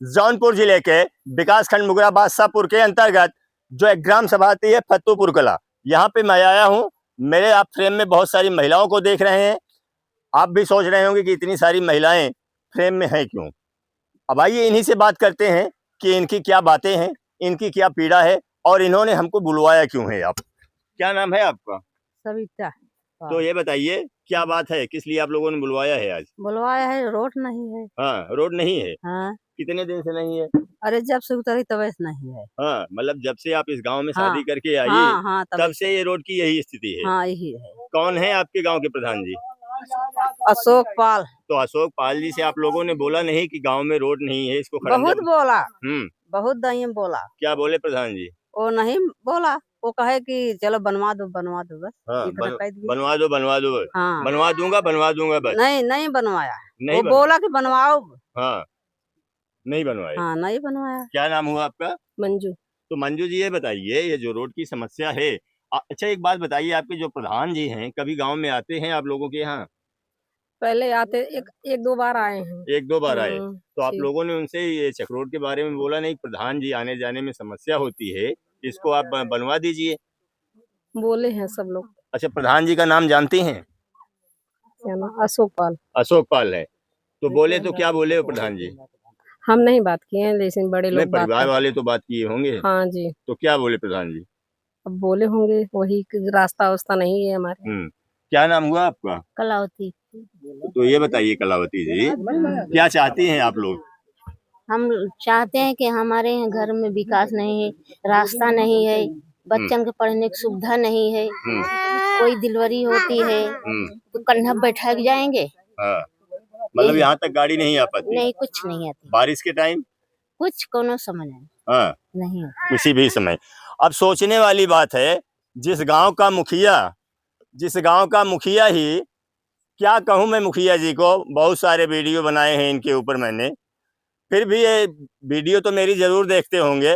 जौनपुर जिले के विकास खंड मुगरा बादशाहपुर के अंतर्गत जो एक ग्राम सभा आती है फत्तूपुर कला, यहाँ पे मैं आया हूँ। मेरे आप फ्रेम में बहुत सारी महिलाओं को देख रहे हैं। आप भी सोच रहे होंगे कि इतनी सारी महिलाएं फ्रेम में हैं क्यों। अब आइए इन्हीं से बात करते हैं कि इनकी क्या बातें हैं, इनकी क्या पीड़ा है और इन्होंने हमको बुलवाया क्यों है। आप क्या नाम है आपका? सविता। तो ये बताइए क्या बात है, किस लिए आप लोगों ने बुलवाया है आज? बुलवाया है, रोड नहीं है। हाँ, रोड नहीं है। हाँ, कितने दिन से नहीं है? अरे जब से उतरी तब से नहीं है। हाँ, मतलब जब से आप इस गांव में हाँ, शादी करके आई हाँ, हाँ, तब से ये रोड की यही स्थिति है। हाँ, यही है। कौन है आपके गांव के प्रधान जी? अशोक पाल। तो अशोक पाल जी से आप लोगों ने बोला नहीं कि गांव में रोड नहीं है, इसको बहुत बोला, बहुत दही बोला। क्या बोले प्रधान जी? वो नहीं बोला, वो कहे कि चलो बनवा दो बस। हाँ, इतना कह दिया। बनवा दो हाँ, बनवा दूंगा बस। नहीं बनवाया। नहीं वो बोला कि बनवाओ। हाँ, नहीं बनवाए। हाँ, नहीं बनवाया। क्या नाम हुआ आपका? मंजू। तो मंजू जी ये बताइए, ये जो रोड की समस्या है, अच्छा एक बात बताइए, आपके जो प्रधान जी हैं कभी गांव में आते हैं आप लोगों के यहाँ? पहले आते एक दो बार आए हैं। एक दो बार आए। तो आप लोगों ने उनसे ये चक्रोड के बारे में बोला नहीं? प्रधान जी आने जाने में समस्या होती है, इसको आप बनवा दीजिए। बोले हैं सब लोग। अच्छा, प्रधान जी का नाम जानती हैं? क्या नाम? अशोक पाल। अशोक पाल है। तो बोले तो क्या बोले वो प्रधान जी? हम नहीं बात किए हैं, लेकिन बड़े लोग परिवार वाले तो बात किए होंगे। हाँ जी। तो क्या बोले प्रधान जी? अब बोले होंगे वही रास्ता वास्ता नहीं है हमारे। क्या नाम हुआ आपका? कलावती। तो ये बताइए कलावती जी, क्या चाहती हैं आप लोग? हम चाहते हैं कि हमारे घर में विकास नहीं है, रास्ता नहीं है, बच्चन के पढ़ने की सुविधा नहीं है, कोई डिलीवरी होती है तो कन्हा बैठा के जाएंगे। मतलब यहाँ तक गाड़ी नहीं आ पाती? नहीं, कुछ नहीं आती। बारिश के टाइम कुछ कोनो समय नहीं। हाँ, नहीं, किसी भी समय। अब सोचने वाली बात है, जिस गांव का मुखिया ही, क्या कहूँ मैं मुखिया जी को, बहुत सारे वीडियो बनाए हैं इनके ऊपर मैंने, फिर भी ये वीडियो तो मेरी जरूर देखते होंगे,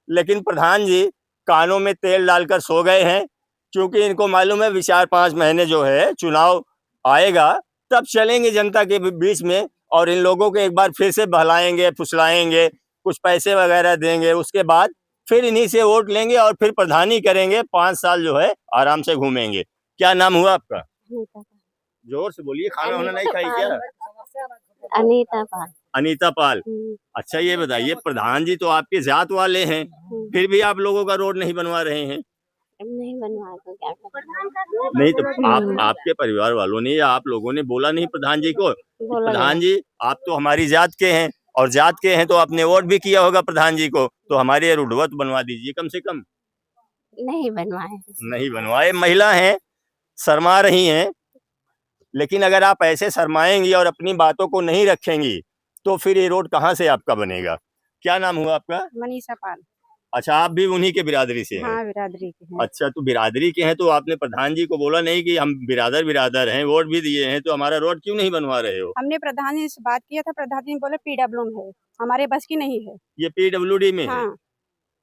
लेकिन प्रधान जी कानों में तेल डालकर सो गए हैं, क्योंकि इनको मालूम है 4-5 महीने जो है चुनाव आएगा, तब चलेंगे जनता के बीच में और इन लोगों को एक बार फिर से बहलाएंगे, फुसलाएंगे, कुछ पैसे वगैरह देंगे, उसके बाद फिर इन्हीं से वोट लेंगे और फिर प्रधानी करेंगे। 5 साल जो है आराम से घूमेंगे। क्या नाम हुआ आपका? जोर से बोलिए, खाना वाना नहीं खाई क्या? अनीता पाल। अनीता पाल। अच्छा ये बताइए, प्रधान जी तो आपके जात वाले हैं, फिर भी आप लोगों का रोड नहीं बनवा रहे हैं? नहीं बनवा तो क्या नहीं तो आपके परिवार वालों ने या आप लोगों ने बोला नहीं प्रधान जी को? प्रधान जी आप तो हमारी जात के हैं और जात के हैं तो आपने वोट भी किया होगा प्रधान जी को, तो हमारे ये रोडवा तो बनवा दीजिए कम से कम। नहीं बनवाए। नहीं बनवाए। महिला हैं, शर्मा रही हैं, लेकिन अगर आप ऐसे शर्माएंगी और अपनी बातों को नहीं रखेंगी तो फिर ये रोड कहाँ से आपका बनेगा। क्या नाम हुआ आपका? मनीषा पाल। अच्छा, आप भी उन्हीं के बिरादरी से हैं? हाँ, बिरादरी के हैं। अच्छा, तो बिरादरी के हैं तो आपने प्रधान जी को बोला नहीं कि हम बिरादर हैं, वोट भी दिए हैं, तो हमारा रोड क्यों नहीं बनवा रहे हो? हमने प्रधान जी से बात किया था, प्रधान जी बोले पीडब्ल्यू में है, हमारे बस की नहीं है। ये पीडब्ल्यूडी में है? हाँ,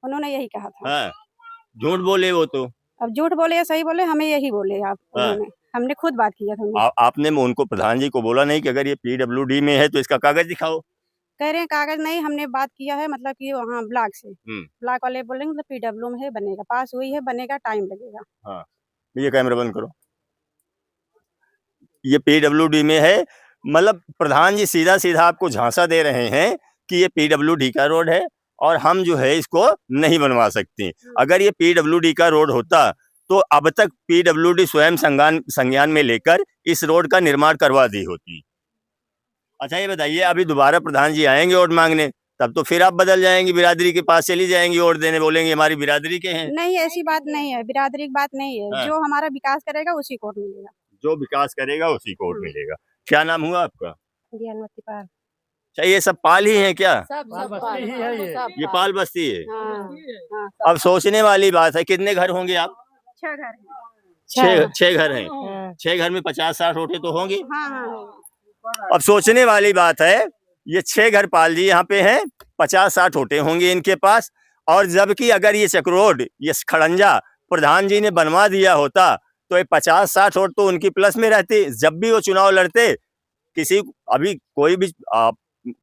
उन्होंने यही कहा था। हाँ, झूठ बोले वो तो। अब झूठ बोले या सही बोले, हमें यही बोले आप। उन्होंने हमने खुद बात किया था। आपने उनको प्रधान जी को बोला नहीं कि अगर ये पीडब्ल्यूडी में है तो इसका कागज दिखाओ? कह रहे हैं कागज नहीं, हमने बात किया है मतलब कि वहाँ ब्लॉक से, ब्लॉक वाले बोलेंगे मतलब पीडब्ल्यू में है, बनेगा, पास हुई है, बनेगा, टाइम लगेगा। हाँ, ये कैमरा बंद करो। ये पीडब्ल्यूडी में है, मतलब प्रधान जी सीधा सीधा आपको झांसा दे रहे हैं कि ये पीडब्ल्यूडी का रोड है और हम जो है इसको नहीं बनवा सकते। अगर ये पीडब्ल्यूडी का रोड होता तो अब तक पीडब्ल्यूडी स्वयं संज्ञान में लेकर इस रोड का निर्माण करवा दी होती। अच्छा ये बताइए, अभी दोबारा प्रधान जी आएंगे वोट मांगने, तब तो फिर आप बदल जाएंगी, बिरादरी के पास चली जाएंगी वोट देने, बोलेंगे हमारी बिरादरी के हैं। नहीं, ऐसी बात नहीं है, बिरादरी की बात नहीं है। जो हमारा विकास करेगा उसी को वोट मिलेगा। जो विकास करेगा उसी को वोट मिलेगा। क्या नाम हुआ आपका? ज्ञानवती पाल। अच्छा, ये सब पाल ही है क्या? सब पाल ही है ये पाल बस्ती है। हाँ, अब सोचने वाली बात है, कितने घर होंगे आप? 6 घर। 6 घर हैं। 6 घर में 50-60 वोटें तो होंगी। हाँ। अब सोचने वाली बात है, ये 6 घर पाल जी यहाँ पे हैं, 50-60 वोटें होंगी इनके पास, और जबकि अगर ये चक्रोड, ये खड़ंजा प्रधान जी ने बनवा दिया होता तो ये 50-60 वोट तो उनकी प्लस में रहती। जब भी वो चुनाव लड़ते, अभी कोई भी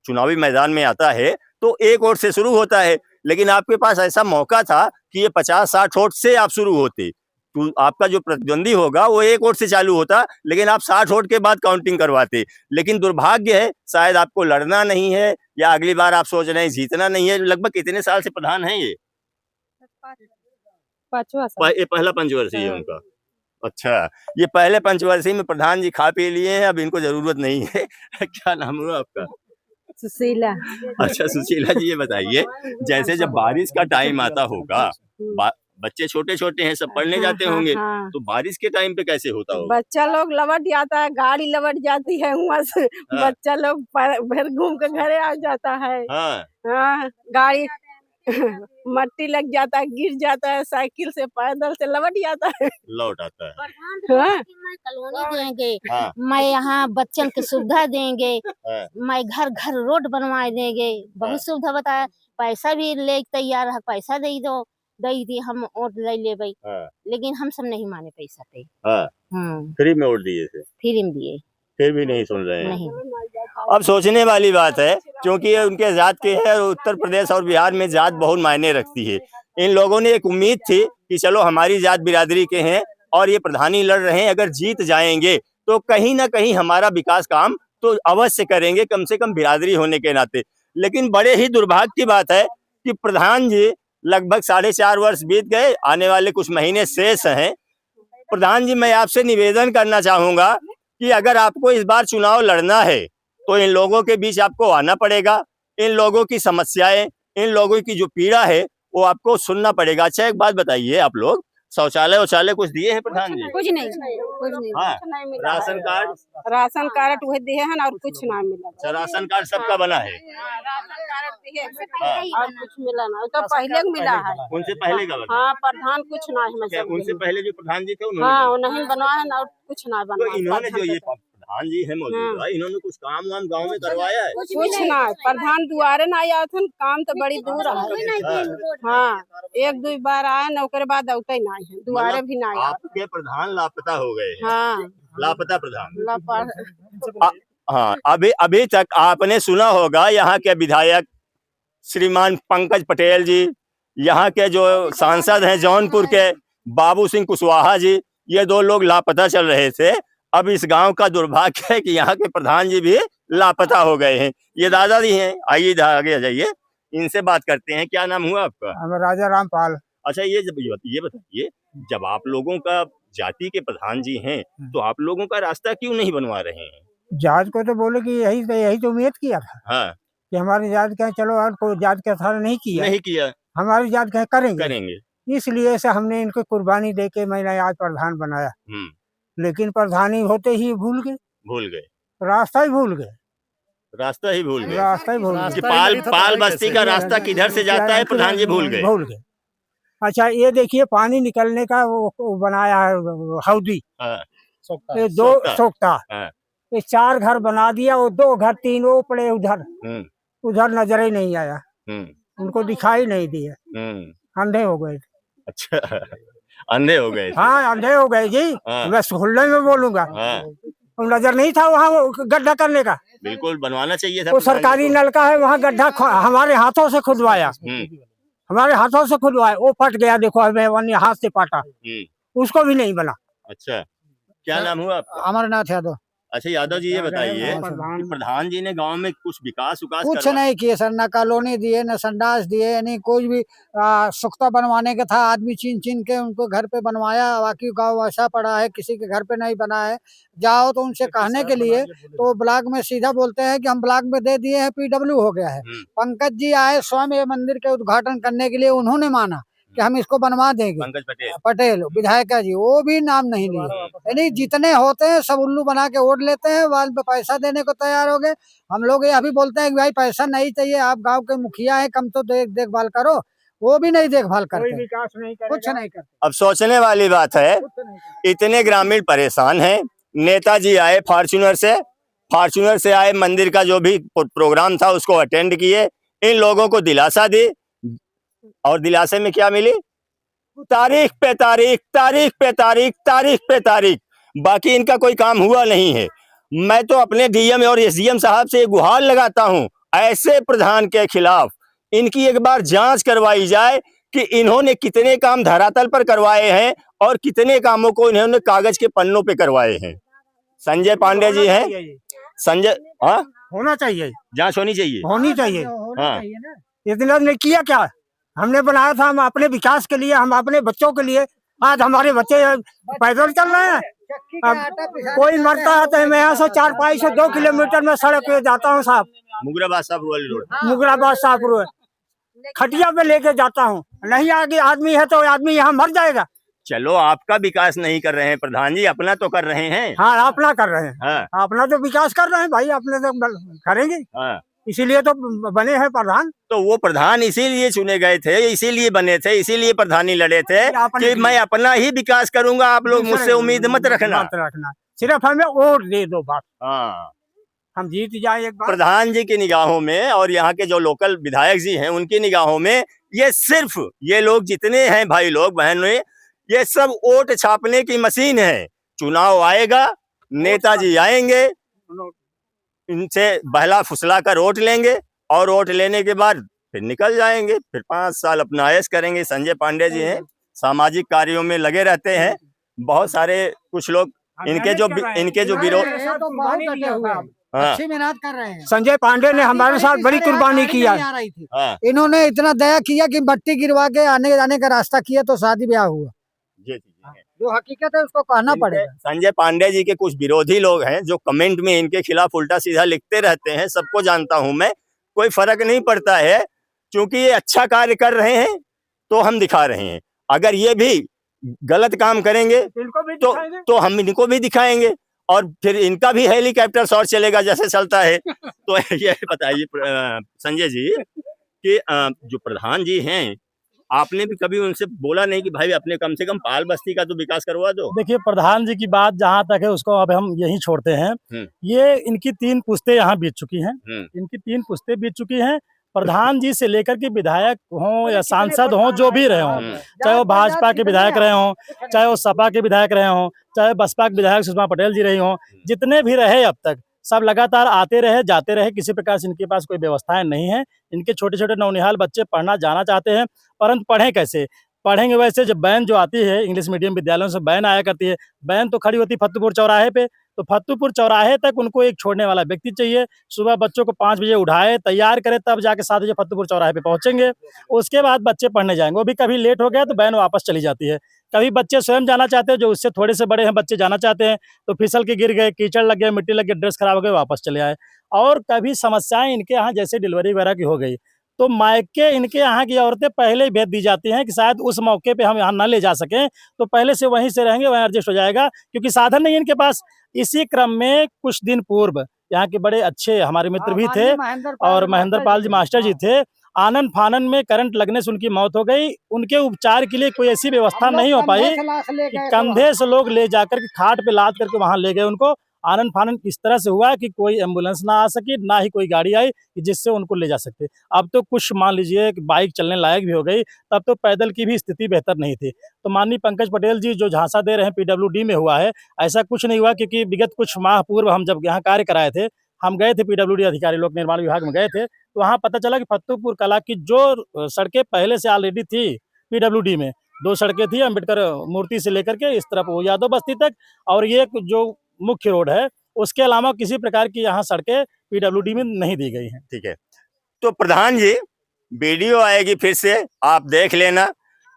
चुनावी मैदान में आता है तो 1 वोट से शुरू होता है, लेकिन आपके पास ऐसा मौका था कि ये 50-60 वोट से आप शुरू होते। तो आपका जो प्रतिद्वंदी होगा वो 1 वोट से चालू होता, लेकिन आप 60 वोट के बाद काउंटिंग करवाते। लेकिन दुर्भाग्य है, शायद आपको लड़ना नहीं है या अगली बार आप सोच रहे हैं जीतना नहीं है। लगभग कितने साल से प्रधान हैं ये? 5वां साल। ये पहला पंचवर्षीय है उनका। अच्छा, ये पहले पंचवर्षीय में प्रधान जी खा पी लिए हैं, अब इनको जरूरत नहीं है। क्या नाम हुआ आपका? सुशीला। अच्छा सुशीला जी, ये बताइए, जैसे जब बारिश का टाइम आता होगा, बच्चे छोटे छोटे हैं, सब पढ़ने जाते होंगे, हाँ। तो बारिश के टाइम पे कैसे होता होगा? बच्चा लोग लौट जाता है, गाड़ी लौट जाती है वहाँ से। हाँ। बच्चा लोग फिर घूम के घरे आ जाता है। हाँ, हाँ, गाड़ी मट्टी लग जाता है, गिर जाता है, साइकिल से पैदल से लौट जाता है। लौट आता है। हाँ। मैं कॉलोनी देंगे, हाँ, मैं यहाँ बच्चन की सुविधा देंगे, हाँ, मैं घर घर रोड बनवा देंगे, हाँ। बहुत सुविधा बताया। पैसा भी ले तैयार है, पैसा दे दो, दे दी हम वोट ले ले भाई, हाँ, लेकिन हम सब नहीं माने पैसा पे। हाँ, फ्री में वोट दिए थे, फिर हम दिए फिर भी नहीं सुन रहे हैं। नहीं। अब सोचने वाली बात है, क्योंकि ये उनके जात के हैं और उत्तर प्रदेश और बिहार में जात बहुत मायने रखती है। इन लोगों ने एक उम्मीद थी कि चलो हमारी जात बिरादरी के हैं और ये प्रधानी लड़ रहे हैं, अगर जीत जाएंगे तो कहीं ना कहीं हमारा विकास काम तो अवश्य करेंगे, कम से कम बिरादरी होने के नाते। लेकिन बड़े ही दुर्भाग्य की बात है कि प्रधान जी लगभग 4.5 वर्ष बीत गए, आने वाले कुछ महीने शेष हैं। प्रधान जी, मैं आपसे निवेदन करना चाहूंगा कि अगर आपको इस बार चुनाव लड़ना है तो इन लोगों के बीच आपको आना पड़ेगा, इन लोगों की समस्याएं, इन लोगों की जो पीड़ा है वो आपको सुनना पड़ेगा। अच्छा, एक बात बताइए, आप लोग शौचालय कुछ दिए हैं प्रधान जी? कुछ नहीं, कुछ नहीं, हाँ, कुछ नहीं मिला। Ration card? राशन कार्ड वही दिए हैं और कुछ ना मिला। अच्छा, राशन कार्ड सबका बना है? राशन कार्ड दिए हाँ। और कुछ मिला ना, तो पहले मिला है। उनसे पहले का बना? हाँ, प्रधान कुछ ना है। क्या उनसे पहले जो प्रधान जी थे उन्होंने? हाँ, वो नहीं बनवाया ना, और कुछ ना तो बनवाया। इन्होंने जो ये प्रधान जी है मौजूदा, इन्होंने कुछ काम वाम गाँव में करवाया है? कुछ ना, प्रधान दुआरे ना आया था, काम तो बड़ी दूर है। हाँ, 1-2 बार आया ना, उसके बाद औते ना है, दुआरे भी ना आया। आपके प्रधान लापता हो गए हैं। हाँ, लापता प्रधान। लापता। हाँ, अभी तक आपने सुना होगा यहाँ के विधायक श्रीमान पंकज पटेल जी, यहाँ के जो सांसद हैं जौनपुर के बाबू सिंह कुशवाहा जी, ये 2 लोग लापता चल रहे थे। अब इस गांव का दुर्भाग्य है कि यहाँ के प्रधान जी भी लापता हो गए हैं। ये दादाजी हैं, आइए आगे आ जाइए, इनसे बात करते हैं। क्या नाम हुआ आपका? राजा रामपाल। अच्छा, ये बताइए, जब आप लोगों का जाति के प्रधान जी हैं, तो आप लोगों का रास्ता क्यों नहीं बनवा रहे हैं? जात को तो बोले कि यही तो उम्मीद किया था हाँ, कि हमारी जात का चलो, और कोई जात का सारा नहीं किया, नहीं किया, हमारी जात का करेंगे। इसलिए से हमने इनको कुर्बानी देके मैंने आज प्रधान बनाया। लेकिन प्रधानी होते ही भूल गए, रास्ता ही भूल गए। रास्ता ही भूल गए। कि पाल बस्ती का रास्ता किधर से जाता है प्रधान जी भूल गए। अच्छा, ये देखिए, पानी निकलने का वो बनाया है हौदी, हाँ, ये 2 सोखता, हाँ, ये 4 घर बना दिया, वो 2 घर 3 वो पड़े उधर नजर ही नहीं आया, उनको दिखाई नहीं दिया, अंधे हो गए। अच्छा, अंधे हो गए? हाँ, अंधे हो गए जी। हाँ। मैं खुले में बोलूंगा, हाँ, नजर नहीं था वहाँ गड्ढा करने का। बिल्कुल बनवाना चाहिए था। वो सरकारी नलका है, वहाँ गड्ढा हमारे हाथों से खुदवाया, वो फट गया। देखो, हमें हाथ से पाटा, उसको भी नहीं बना। अच्छा, क्या नाम हुआ आपका? अमरनाथ यादव। अच्छा यादव जी, ये बताइए कि प्रधान जी ने गांव में कुछ विकास कुछ नहीं किए सर, न कॉलोनी दिए, न संडास दिए, यानी कोई भी सुख्ता बनवाने का था, आदमी चीन के उनको घर पे बनवाया। बाकी गांव ऐसा पड़ा है, किसी के घर पे नहीं बना है। जाओ तो उनसे कहने के लिए तो ब्लॉक में सीधा बोलते हैं कि हम ब्लॉक में दे दिए हैं, PW हो गया है। पंकज जी आए स्वयं ये मंदिर के उद्घाटन करने के लिए, उन्होंने माना कि हम इसको बनवा देंगे। पंकज पटेल विधायक जी, वो भी नाम नहीं लिए। यानी जितने होते हैं सब उल्लू बना के वोट लेते हैं, बाद में पैसा देने को तैयार हो गए। हम लोग ये अभी बोलते हैं कि भाई पैसा नहीं चाहिए, आप गांव के मुखिया हैं, कम तो देखभाल करो, वो भी नहीं देखभाल करते, कोई विकास नहीं करते, कुछ नहीं करते। अब सोचने वाली बात है, इतने ग्रामीण परेशान हैं। नेताजी आए फॉर्च्यूनर से आए, मंदिर का जो भी प्रोग्राम था उसको अटेंड किए, इन लोगों को दिलासा दी, और दिलासे में क्या मिली? तारीख पे तारीख, बाकी इनका कोई काम हुआ नहीं है। मैं तो अपने DM और SDM साहब से गुहार लगाता हूं, ऐसे प्रधान के खिलाफ इनकी एक बार जांच करवाई जाए कि इन्होंने कितने काम धरातल पर करवाए हैं और कितने कामों को इन्होंने कागज के पन्नों पे करवाए हैं। संजय पांडे जी हैं, संजय, हाँ होना चाहिए, जांच होनी चाहिए, होनी चाहिए। हाँ इतना ने किया क्या? हमने बनाया था, हम अपने विकास के लिए, हम अपने बच्चों के लिए। आज हमारे बच्चे पैदल चल रहे हैं। अब कोई मरता है तो मैं यहाँ से 4-5 से 2 किलोमीटर में सड़क पे जाता हूँ साहब, मुगराबाद साहब वाली रोड, मुगराबाद शाहपुर खटिया पे लेके जाता हूँ। नहीं आगे आदमी है तो आदमी यहाँ मर जाएगा। चलो आपका विकास नहीं कर रहे हैं प्रधान जी, अपना तो कर रहे हैं। हाँ अपना कर रहे हैं, हाँ अपना तो विकास कर रहे हैं भाई, अपने तो करेंगे, हाँ, इसीलिए तो बने हैं प्रधान। तो वो प्रधान इसीलिए चुने गए थे, इसीलिए बने थे, इसीलिए प्रधानी लड़े थे कि मैं अपना ही विकास करूंगा, आप लोग मुझसे उम्मीद मत रखना। सिर्फ हमें वोट दे दो बस, हाँ, हम जीत जाए एक बार। प्रधान जी की निगाहों में और यहाँ के जो लोकल विधायक जी हैं उनकी निगाहों में ये सिर्फ, ये लोग जितने हैं भाई लोग बहनों, ये सब वोट छापने की मशीन है। चुनाव आएगा, नेताजी आएंगे, इनसे बहला फुसला कर वोट लेंगे और वोट लेने के बाद फिर निकल जाएंगे, फिर 5 साल अपना ऐश करेंगे। संजय पांडे जी हैं, सामाजिक कार्यों में लगे रहते हैं। बहुत सारे कुछ लोग इनके जो विरोध, हाँ, अच्छी मेहनत कर रहे हैं। संजय पांडे ने हमारे साथ बड़ी कुर्बानी किया। हाँ, इन्होंने इतना दया किया कि मट्टी गिरवा के आने जाने का रास्ता किया तो शादी ब्याह हुआ। जो हकीकत है उसको कहना पड़ेगा। संजय पांडे जी के कुछ विरोधी लोग हैं जो कमेंट में इनके खिलाफ उल्टा सीधा लिखते रहते हैं, सबको जानता हूं मैं, कोई फर्क नहीं पड़ता है, क्योंकि ये अच्छा कार्य कर रहे हैं तो हम दिखा रहे हैं। अगर ये भी गलत काम करेंगे तो हम इनको भी दिखाएंगे और फिर इनका भी हेलीकॉप्टर शॉट चलेगा जैसे चलता है। तो ये बताइए संजय जी कि जो प्रधान जी हैं, आपने भी कभी उनसे बोला नहीं कि भाई अपने कम से कम पाल बस्ती का तो विकास करवा दो? देखिए प्रधान जी की बात जहाँ तक है उसको अब हम यही छोड़ते हैं। ये इनकी 3 पुश्तें यहाँ बीत चुकी हैं, इनकी 3 पुश्तें बीत चुकी हैं। प्रधान जी से लेकर के विधायक हों या सांसद हों, जो भी रहे हों, चाहे वो भाजपा के विधायक रहे हों, चाहे वो सपा के विधायक रहे हों, चाहे बसपा के विधायक सुषमा पटेल जी रही हों, जितने भी रहे अब तक सब लगातार आते रहे जाते रहे, किसी प्रकार से इनके पास कोई व्यवस्थाएं नहीं है। इनके छोटे छोटे नौनिहाल बच्चे पढ़ना जाना चाहते हैं, परंतु पढ़ें कैसे? पढ़ेंगे वैसे जब वैन जो आती है इंग्लिश मीडियम विद्यालयों से वैन आया करती है, वैन तो खड़ी होती है फत्तूपुर चौराहे पे, तो फत्तूपुर चौराहे तक उनको एक छोड़ने वाला व्यक्ति चाहिए। सुबह बच्चों को 5 बजे उठाए, तैयार करे, तब जाके 7 बजे फत्तूपुर चौराहे पे पहुंचेंगे। उसके बाद बच्चे पढ़ने जाएंगे, वो भी कभी लेट हो गया तो वैन वापस चली जाती है। कभी बच्चे स्वयं जाना चाहते हैं, जो उससे थोड़े से बड़े हैं बच्चे जाना चाहते हैं, तो फिसल के गिर गए, कीचड़ लग गया, मिट्टी लग गई, ड्रेस खराब हो गए, वापस चले आए। और कभी समस्याएं इनके यहाँ जैसे डिलीवरी वगैरह की हो गई तो मायके इनके यहाँ की औरतें पहले ही भेज दी जाती हैं कि शायद उस मौके पे हम यहाँ ना ले जा सकें, तो पहले से वहीं से रहेंगे, वहीं एडजस्ट हो जाएगा, क्योंकि साधन नहीं है इनके पास। इसी क्रम में कुछ दिन पूर्व यहाँ के बड़े अच्छे हमारे मित्र भी थे और महेंद्र पाल जी मास्टर जी थे, आनन फानन में करंट लगने से उनकी मौत हो गई। उनके उपचार के लिए कोई ऐसी व्यवस्था नहीं हो पाई कि कंधे से लोग ले जाकर के खाट पे लाद करके वहां ले गए उनको। आनन फानन इस तरह से हुआ कि कोई एम्बुलेंस ना आ सकी, ना ही कोई गाड़ी आई कि जिससे उनको ले जा सकते। अब तो कुछ मान लीजिए कि बाइक चलने लायक भी हो गई, तब तो पैदल की भी स्थिति बेहतर नहीं थी। तो माननीय पंकज पटेल जी जो झांसा दे रहे हैं पीडब्ल्यूडी में हुआ है, ऐसा कुछ नहीं हुआ, क्योंकि विगत कुछ माह पूर्व हम जब यहाँ कार्य कराए थे, हम गए थे पीडब्ल्यूडी अधिकारी लोक निर्माण विभाग में गए थे, तो वहाँ पता चला कि फत्तूपुर कला की जो सड़कें पहले से ऑलरेडी थी पीडब्ल्यूडी में, 2 सड़कें थी अम्बेडकर मूर्ति से लेकर के इस तरफ वो यादव बस्ती तक, और ये जो मुख्य रोड है उसके अलावा किसी प्रकार की यहाँ सड़कें पीडब्ल्यूडी में नहीं दी गई हैं। ठीक है, तो प्रधान जी वीडियो आएगी फिर से, आप देख लेना।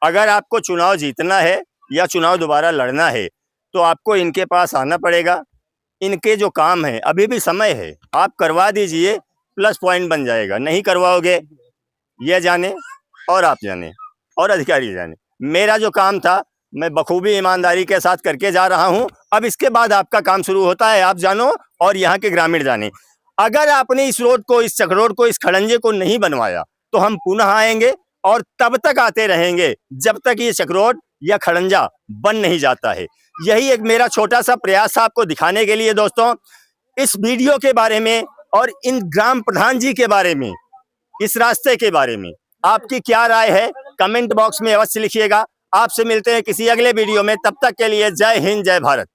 अगर आपको चुनाव जीतना है या चुनाव दोबारा लड़ना है तो आपको इनके पास आना पड़ेगा। इनके जो काम है अभी भी समय है, आप करवा दीजिए, प्लस पॉइंट बन जाएगा। नहीं करवाओगे, ये जाने और आप जाने और अधिकारी जाने। मेरा जो काम था मैं बखूबी ईमानदारी के साथ करके जा रहा हूं। अब इसके बाद आपका काम शुरू होता है, आप जानो और यहाँ के ग्रामीण जाने। अगर आपने इस रोड को, इस चक रोड को, इस खड़ंजे को नहीं बनवाया तो हम पुनः आएंगे और तब तक आते रहेंगे जब तक ये चक रोड या खड़ंजा बन नहीं जाता है। यही एक मेरा छोटा सा प्रयास था आपको दिखाने के लिए। दोस्तों, इस वीडियो के बारे में और इन ग्राम प्रधान जी के बारे में, इस रास्ते के बारे में आपकी क्या राय है, कमेंट बॉक्स में अवश्य लिखिएगा। आपसे मिलते हैं किसी अगले वीडियो में, तब तक के लिए जय हिंद, जय भारत।